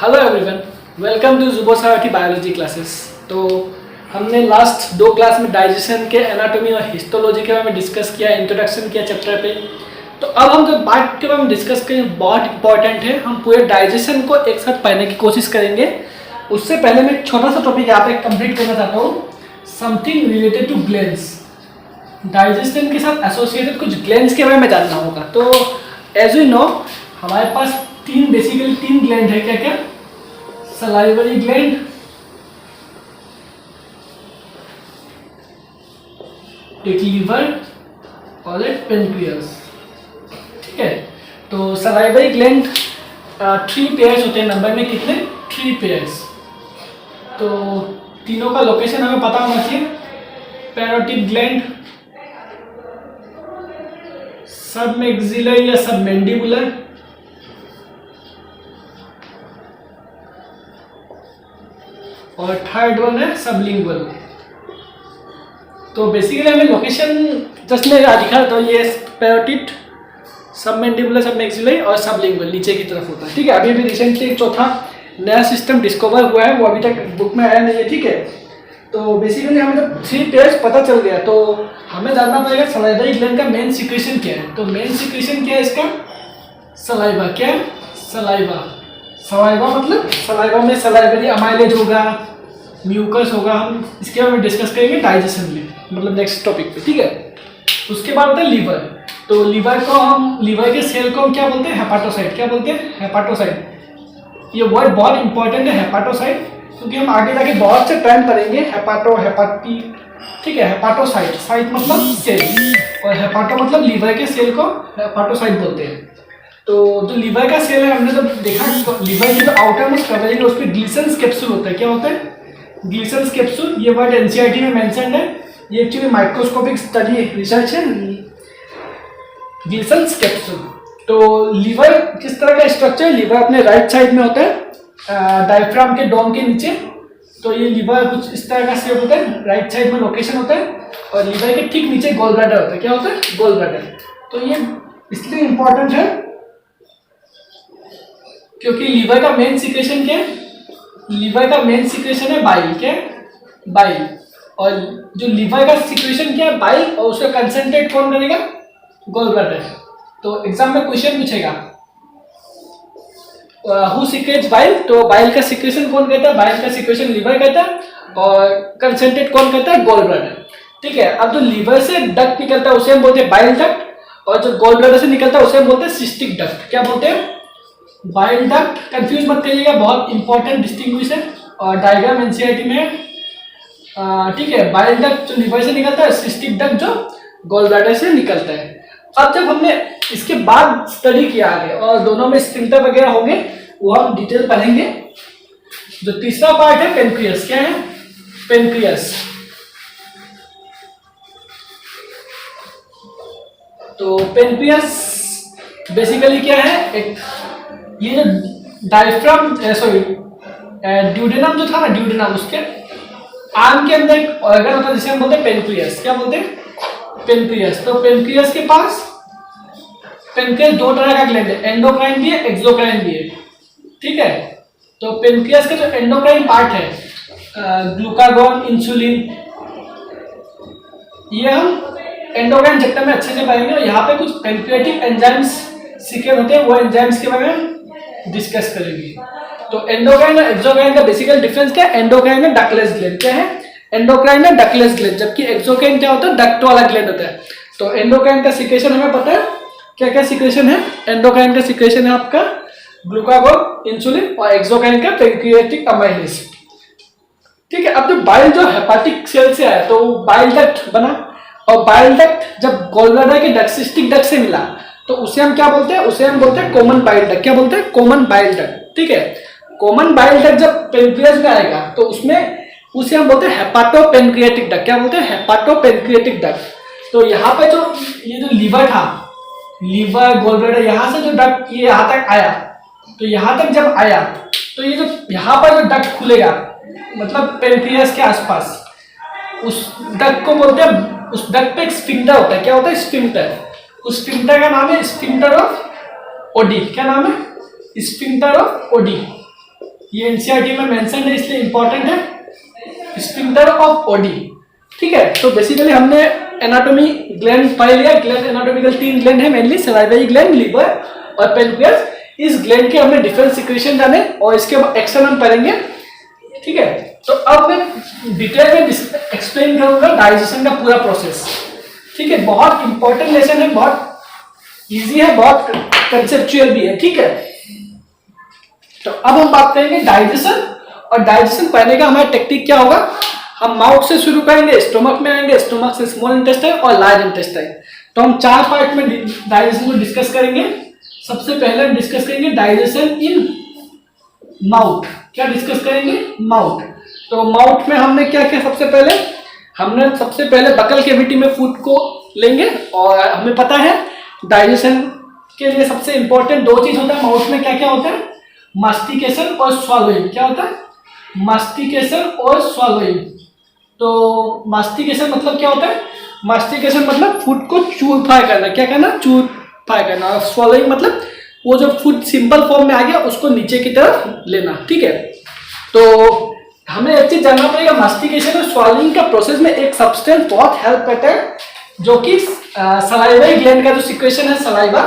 Hello everyone, welcome to जुबो Sarathi biology classes. तो हमने last 2 class में डाइजेशन के एनाटॉमी और हिस्टोलॉजी के बारे में डिस्कस किया, इंट्रोडक्शन किया चैप्टर पे। तो अब हम जो बात के बारे में डिस्कस करेंगे बहुत इंपॉर्टेंट है। हम पूरे डाइजेशन को एक साथ पढ़ने की कोशिश करेंगे। उससे पहले मैं एक छोटा सा टॉपिक यहाँ पे कंप्लीट करना चाहता हूँ, something related to glands. Digestion के साथ एसोसिएटेड कुछ ग्लैंड्स के बारे में जानना होगा। तो एज यू नो हमारे पास बेसिकली तीन ग्लैंड है। क्या क्या? सलाइवरी ग्लैंड, एक लीवर और एक पेनक्रियास। ठीक है, तो सलाइवरी ग्लैंड 3 पेयर्स होते हैं। नंबर में कितने? 3 पेयर्स। तो तीनों का लोकेशन हमें पता होना चाहिए। पैरोटिड ग्लैंड, सबमैक्सिलर या सबमैंडिबुलर, और थर्ड वन है सबलिंगुअल। तो बेसिकली हमें लोकेशन जस्ट में दिखा, तो ये पैरोटिड, सबमैंडिबुलर, सबमैक्सिलर और सबलिंगुअल नीचे की तरफ होता है। ठीक है, अभी भी रिसेंटली चौथा नया सिस्टम डिस्कवर हुआ है, वो अभी तक बुक में आया नहीं है। ठीक है, तो बेसिकली हमें जब 3 पेयर्स पता चल गया तो हमें जानना पड़ेगा सलाइवरी ग्लैंड का मेन सिक्रेशन क्या है। तो मेन सिक्रेशन क्या है इसका? सलाइवा। क्या है? सलाइवा। सलाइवा मतलब सलाइवा में सलाइवरी अमाइलेज होगा, म्यूकस होगा। हम इसके बारे में डिस्कस करेंगे डाइजेशन में, मतलब नेक्स्ट टॉपिक पे। ठीक है, उसके बाद होता है लीवर। तो लीवर के सेल को हम क्या बोलते हैं? हेपाटोसाइट। क्या बोलते हैं? हेपाटोसाइट। ये वर्ड बहुत इंपॉर्टेंट है, हेपाटोसाइट, क्योंकि हम आगे जाके बहुत से टर्म पढ़ेंगे। हेपाटी। ठीक है, हेपाटोसाइट, साइट मतलब सेल, और हेपाटो मतलब लीवर के सेल को हेपाटोसाइट बोलते हैं। तो जो लीवर का सेल है, हमने जब देखा तो लीवर की जो आउटर मोस्ट कवरिंग है उस पर ग्लिसन्स कैप्सूल होता है। क्या होता है? Glisson's capsule. ये वर्ड एनसीईआरटी में मेंशन है। ये एक्चुअली माइक्रोस्कोपिक स्टडी रिसर्च है, ग्लिसन्स कैप्सूल। तो लीवर किस तरह का स्ट्रक्चर है? लीवर अपने राइट साइड में होता है, डायफ्राम के डोम के नीचे। तो ये लीवर कुछ इस तरह का शेप होता है, राइट साइड में लोकेशन होता है, और लीवर के ठीक नीचे गोल ब्लैडर होता है। क्या होता है? Gall bladder. तो ये इसलिए इंपॉर्टेंट है क्योंकि लीवर का मेन सिक्रेशन क्या है? लीवर का मेन सिक्रेशन है बाइल। क्या? बाइल। और जो लीवर का सिक्रेशन क्या है? बाइल, और उसका कंसंट्रेट कौन करेगा? Gall bladder. तो एग्जाम में क्वेश्चन पूछेगा हु सिक्रेट्स बाइल। तो बाइल का सिक्रेशन कौन करता है? बाइल का सिक्रेशन लीवर करता है, और कंसंट्रेट कौन करता है? Gall bladder. ठीक है, अब जो लीवर से डक्ट निकलता है उसे हम बोलते हैं बाइल डक्ट, और जो गोल ब्लैडर से निकलता है उसे हम बोलते हैं सिस्टिक डक्ट। क्या बोलते हैं? Bile duct. कंफ्यूज मत करिएगा, बहुत इंपॉर्टेंट डिस्टिंग्विश है, और डायग्राम एनसीईआरटी में है। ठीक है, बाइल डक्ट जो लीवर से निकलता है, सिस्टिक डक्ट जो गोल ब्लैडर से निकलता है। अब जब हमने इसके बाद स्टडी किया आगे, और दोनों में स्फिंक्टर वगैरह होंगे, वो हम डिटेल पढ़ेंगे। जो तीसरा पार्ट है पेनक्रियास। क्या है? पेनक्रियास। तो पेनक्रियास बेसिकली क्या है? एक ये जो डायफ्राम ड्यूडेनम जो था ना, ड्यूडेनम, उसके आर्म के अंदर एक ऑर्गन होता है जिसे हम बोलते हैं पेनक्रियास। क्या बोलते हैं? पेनक्रियास। तो पेनक्रियास के पास, पेनक्रियास 2 तरह का ग्लैंड है, एंडोक्राइन भी है, एक्सोक्राइन भी है। ठीक है, तो पेनक्रियास का जो एंडोक्राइन पार्ट है, ग्लूकागॉन, इंसुलिन, ये हम एंडोक्राइन चैप्टर में अच्छे से पढ़ेंगे। और यहाँ पे कुछ पेनक्रियाटिक एंजाइम्स सीक्रेट होते हैं, वो एंजाइम्स के बारे में डिस्कस करेंगे। तो एंडोक्राइन और एक्सोक्राइन का बेसिकल डिफरेंस क्या है? एंडोक्राइन है डक्टलेस ग्लैंड। क्या है? एंडोक्राइन है डक्टलेस ग्लैंड, जबकि एक्सोक्राइन क्या होता है? डक्ट वाला ग्लैंड होता है। तो एंडोक्राइन का सिक्रेशन हमें पता है, क्या क्या सिक्रेशन है? एंडोक्राइन का सिक्रेशन है आपका ग्लूकागॉन, इंसुलिन, और एक्सोक्राइन का पैंक्रियाटिक अमाइलेज। ठीक है, अब जो बाइल जो हेपाटिक सेल से आया तो बाइल डक्ट बना, और बाइल डक्ट जब गोल ब्लैडर के डक्ट, सिस्टिक डक्ट से मिला, तो उसे हम क्या बोलते हैं? उसे हम बोलते हैं कॉमन बाइल डक्ट। क्या बोलते हैं? Common bile duct. ठीक है, कॉमन बाइल डक्ट जब पेनक्रियास में आएगा तो उसमें उसे हम बोलते हैं हेपाटोपेनक्रियाटिक डक्ट। क्या बोलते हैं? हेपाटोपेनक्रियाटिक डक्ट। तो यहाँ पे जो ये जो लीवर था, लीवर, गोल ब्लैडर, यहाँ से जो डक्ट ये यहाँ तक आया, तो यहाँ तक जब आया तो ये जो यहाँ पर जो डक्ट खुलेगा, मतलब पेनक्रियास के आसपास, उस डक्ट को बोलते हैं, उस डक्ट पे एक स्फिंक्टर होता है। क्या होता है? स्फिंक्टर। उस स्फिंक्टर का नाम है स्फिंक्टर ऑफ ओडी। क्या नाम है? Sphincter of OD. ये एनसीईआरटी में मेंशन है इसलिए इंपॉर्टेंट है, स्फिंक्टर ऑफ ओडी। ठीक है, तो बेसिकली हमने एनाटॉमी ग्लैंड पढ़ लिया। ग्लैंड एनाटॉमिकल 3 ग्लैंड है मेनली, सलाइवरी ग्लैंड, लीवर और पेनक्रियास। इस ग्लैंड के हमने डिफरेंट सिक्रेशन जाने और इसके एक्शन हम पढ़ेंगे। ठीक है, तो अब मैं डिटेल में एक्सप्लेन करूंगा डाइजेशन का पूरा प्रोसेस। ठीक है, बहुत इंपॉर्टेंट लेसन है, बहुत इजी है, बहुत कंसेप्चुअल भी है। ठीक है, तो अब हम बात करेंगे डाइजेशन। और डाइजेशन पढ़ने का हमारा टेक्निक क्या होगा, हम माउथ से शुरू करेंगे, स्टोमक में आएंगे, स्टोमक से स्मॉल इंटेस्टाइन और लार्ज इंटेस्टाइन। तो हम 4 पार्ट में डाइजेशन को डिस्कस करेंगे। सबसे पहले हम डिस्कस करेंगे डाइजेशन इन माउथ। क्या डिस्कस करेंगे, माउथ। तो माउथ में हमने क्या किया, सबसे पहले बकल कैविटी में फूड को लेंगे। और हमें पता है डाइजेशन के लिए सबसे इंपॉर्टेंट 2 चीज होता है माउथ में। क्या क्या होता है, मास्टिकेशन और स्वॉलोइंग। क्या होता है, मास्टिकेशन और स्वॉलोइंग। तो मास्टिकेशन मतलब क्या होता है, मास्टिकेशन मतलब फूड को चूर फाड़ करना। क्या करना, चूर फाड़ करना। और स्वॉलोइंग मतलब वो जो फूड सिंपल फॉर्म में आ गया उसको नीचे की तरफ लेना। ठीक है, तो हमें एक चीज जानना पड़ेगा, मास्टिकेशन और स्वॉलोइंग का प्रोसेस में एक सब्सटेंस बहुत हेल्प करता है जो कि सलाइवा ग्लैंड का जो सिक्रेशन है सलाइवा।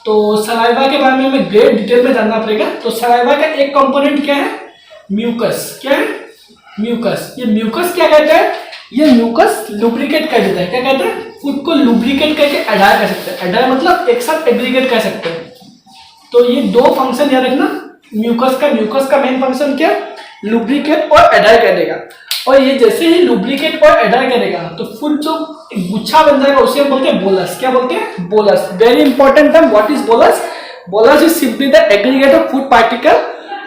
तो सलाइवा के बारे में हमें ग्रेट डिटेल में जानना पड़ेगा। तो सलाइवा का एक कंपोनेंट क्या है, म्यूकस। क्या है, म्यूकस। ये म्यूकस क्या कहता है, ये म्यूकस लुब्रिकेट कर देता है। क्या कहता है, फूड को लुब्रिकेट करके एडायर कर सकते हैं। एडायर मतलब एक साथ एग्रीगेट कर सकते हैं। तो ये 2 फंक्शन याद रखना म्यूकस का मेन फंक्शन क्या है, लुब्रिकेट और एडायर कर देगा। और ये जैसे ही लुब्रिकेट और एडायर करेगा तो फूड जो गुच्छा बन जाएगा उसे हम बोलते हैं बोलस। क्या बोलते हैं, bolus. Very important term, what is bolus. Bolus is simply the aggregate of food particle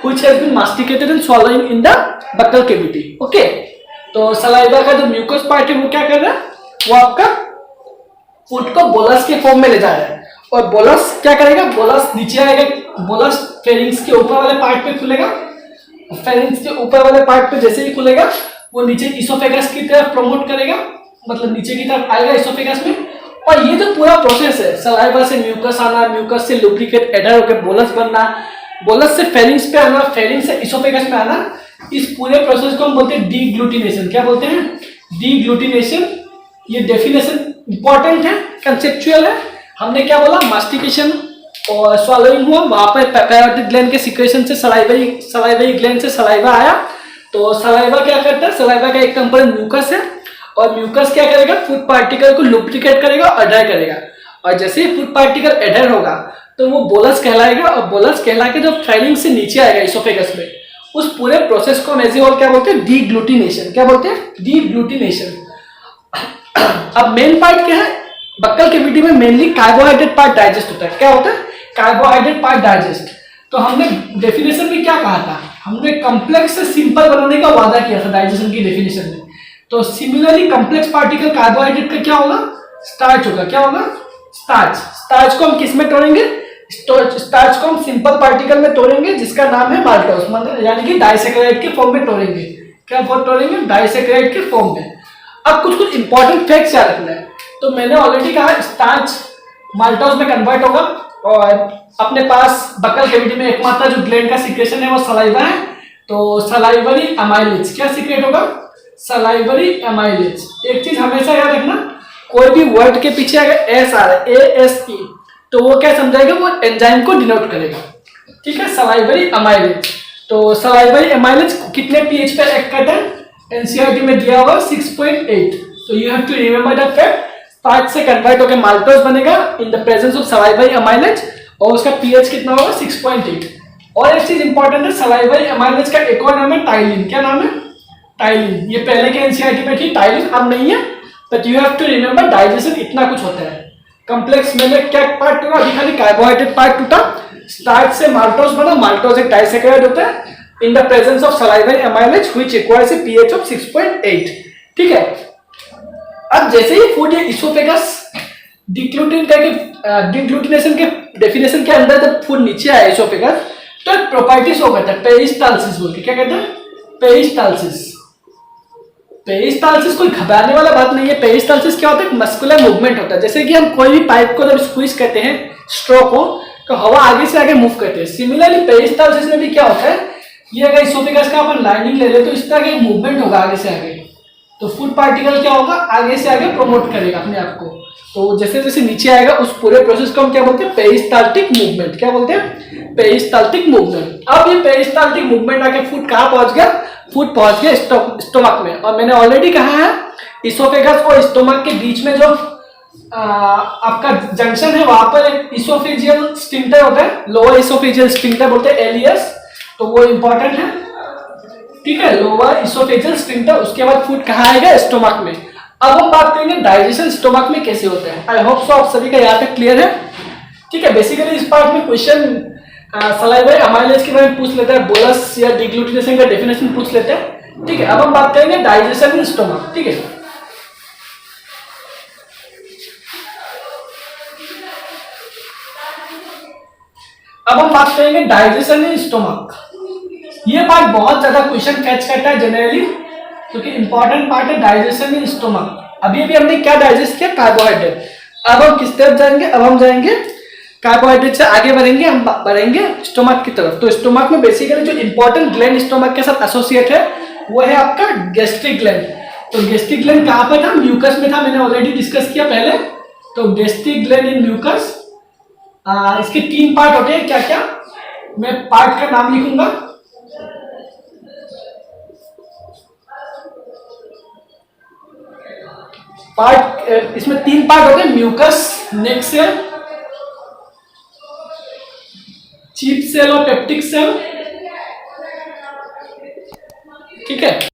which has been masticated and swallowed in the buccal cavity. Okay, तो सलाइवा का जो म्यूकस पार्ट है वो क्या कर रहा है, वो आपका फूड को बोलस के फॉर्म में ले जा रहा है। और बोलस क्या करेगा, बोलस नीचे आएगा, बोलस फेरिंग्स के ऊपर वाले पार्ट पे खुलेगा। फेरिंग्स के ऊपर वाले पार्ट पे जैसे ही खुलेगा वो नीचे इसोफेगस की तरफ प्रमोट करेगा, मतलब नीचे की तरफ आएगा इसोफेगस में। और ये जो पूरा प्रोसेस है, सलाइवा से म्यूकस आना, म्यूकस से लुब्रिकेट एडर होकर बोलस बनना, बोलस से फेरिंग्स पे आना, फेरिंग्स से इसोफेगस में आना, इस पूरे प्रोसेस को हम बोलते हैं डीग्लूटिनेशन। क्या बोलते हैं, डीग्लूटिनेशन। ये डेफिनेशन इंपॉर्टेंट है, कंसेप्चुअल है। हमने क्या बोला, मास्टिकेशन और स्वॉलोइंग हुआ, वहां पर पैराइटिक ग्लैंड के सिक्रेशन से सलाइवरी ग्लैंड से सलाइवा आया। तो सलाइवा क्या करता है, सलाइवा का एक कंपोनेंट म्यूकस है और म्यूकस क्या करेगा, फूड पार्टिकल को लुब्रिकेट करेगा और एडर करेगा। और जैसे ही फूड पार्टिकल एडर होगा तो वो बोलस कहलाएगा और बोलस कहला के जब फेरिंग से नीचे आएगा इसोफेगस में, उस पूरे प्रोसेस को हम ऐसे और क्या बोलते हैं, डीग्लूटिनेशन। क्या बोलते हैं, डीग्लूटिनेशन। अब मेन पार्ट क्या है, बक्कल कैविटी में मेनली कार्बोहाइड्रेट पार्ट डाइजेस्ट होता है। क्या होता है, कार्बोहाइड्रेट पार्ट डाइजेस्ट। तो हमने डेफिनेशन में क्या कहा था, हमने कॉम्प्लेक्स से सिंपल बनाने का वादा किया था डाइजेशन की डेफिनेशन में। तो सिमिलरली कॉम्प्लेक्स पार्टिकल कार्बोहाइड्रेट का क्या होगा, स्टार्च होगा। क्या होगा, स्टार्च। स्टार्च को हम किस में तोड़ेंगे, स्टार्च को हम सिंपल पार्टिकल में तोड़ेंगे जिसका नाम है माल्टोस, मतलब यानी कि डाइसैकेराइड के फॉर्म में तोड़ेंगे। क्या फॉर्म तोड़ेंगे, डाइसैकेराइड के फॉर्म में। अब कुछ इंपॉर्टेंट फैक्ट्स याद रखना है। तो मैंने ऑलरेडी कहा स्टार्च माल्टोस में कन्वर्ट होगा और अपने पास बक्कल कैविटी में एकमात्र जो ग्लैंड का सिक्रेशन है वो सलाइवा है। तो सलाइवरी एमाइलेज क्या सिक्रेट होगा, सलाइवरी एमाइलेज। एक चीज हमेशा याद रखना, कोई भी वर्ड के पीछे अगर एस आ रहा है, ASE, तो वो क्या समझाएगा, वो एंजाइम को डिनोट करेगा। ठीक है, सलाइवरी एमाइलेज। तो सलाइवरी एमाइलेज कितने pH पर एक्ट करता है, एनसीईआरटी में दिया हुआ 6.8। तो you have to remember that fact. Starch से कन्वर्ट होकर माल्टोस बनेगा in the presence of salivary amylase और उसका pH कितना होगा, 6.8। और एक चीज इंपॉर्टेंट है, सलाइवरी एमाइलेज का एक और नाम है टाइलिन। क्या नाम है, टाइलिन। ये पहले के एनसीईआरटी में थी, टाइलिन अब नहीं है। But you have to remember digestion इतना कुछ होता है। कॉम्प्लेक्स में क्या पार्ट टूटा, अभी खाली कार्बोहाइड्रेट पार्ट टूटा। स्टार्च से माल्टोस बना, माल्टोस एक डाइसैकेराइड होता है इन the presence of salivary amylase which requires a pH of 6.8। ठीक है, अब जैसे ही फूड ये इसोफेगस डिग्लूटिनेशन के डेफिनेशन के अंदर जब फूड नीचे आया इसोफेगस, तो एक प्रॉपर्टीज हो कहता है पेरिस्टाल्सिस बोल के। क्या कहते हैं, पेरिस्टाल्सिस। पेरिस्टाल्सिस कोई घबराने वाला बात नहीं है। पेरिस्टाल्सिस क्या होता है, मस्कुलर मूवमेंट होता है। जैसे कि हम कोई भी पाइप को जब स्क्वीज करते हैं स्ट्रो को, तो हवा आगे से आगे मूव करते हैं। सिमिलरली पेरिस्टाल्सिस में भी क्या होता है, ये अगर इसोफेगस का अपन लाइनिंग ले रहे तो इस तरह का मूवमेंट होगा आगे से आगे, तो फूड पार्टिकल क्या होगा, आगे से आगे प्रमोट करेगा अपने आप को। तो जैसे जैसे नीचे आएगा उस पूरे प्रोसेस को हम क्या बोलते हैं, पेरिस्टाल्टिक मूवमेंट। क्या बोलते हैं, पेरिस्टाल्टिक मूवमेंट। अब ये पेरिस्टाल्टिक मूवमेंट आके फूड कहाँ पहुंच गया, फूड पहुंच गया स्टोमक में। और मैंने ऑलरेडी कहा है इसोफेगस और स्टोमक के बीच में जो आपका जंक्शन है वहां पर एक इसोफेजियल स्फिंक्टर होता है, लोअर इसोफेजियल स्फिंक्टर बोलते हैं, एलियस। तो वो इंपॉर्टेंट है, ठीक है, लोअर इसोफेजियल स्फिंक्टर। उसके बाद फूड कहाँ आएगा, स्टोमक में। अब हम बात करेंगे डाइजेशन स्टोमक में कैसे होता है। आई होप सो आप सभी का यहाँ तक क्लियर है, ठीक है। बेसिकली इस पार्ट में क्वेश्चन सलाइवा अमाइलेज के बारे में पूछ लेता है, बोलस या डिग्लूटिनेशन का डेफिनेशन पूछ लेते हैं, ठीक है। अब हम बात करेंगे डाइजेशन इन स्टोमक, ठीक है। अब हम बात करेंगे डाइजेशन इन स्टोमक। ये पार्ट बहुत ज्यादा क्वेश्चन कैच करता है जनरली, क्योंकि इंपॉर्टेंट पार्ट है डाइजेशन इन स्टोमक। अभी अभी हमने क्या डाइजेस्ट किया, कार्बोहाइड्रेट। अब हम किस तरफ जाएंगे, अब हम जाएंगे कार्बोहाइड्रेट से आगे बढ़ेंगे, हम बढ़ेंगे स्टोमक की तरफ। तो स्टोमक में बेसिकली जो इंपॉर्टेंट ग्लैंड स्टोमक के साथ एसोसिएट है वो है आपका गैस्ट्रिक ग्लैंड। तो गैस्ट्रिक ग्लैंड कहाँ पर था, म्यूकस में था, मैंने ऑलरेडी डिस्कस किया पहले। तो गैस्ट्रिक ग्लैंड इन म्यूकस, इसके 3 पार्ट होते हैं। क्या क्या, मैं पार्ट का नाम लिखूंगा। पार्ट, इसमें 3 पार्ट होते हैं, म्यूकस, नेक सेल, चीफ सेल और पेप्टिक सेल, ठीक है।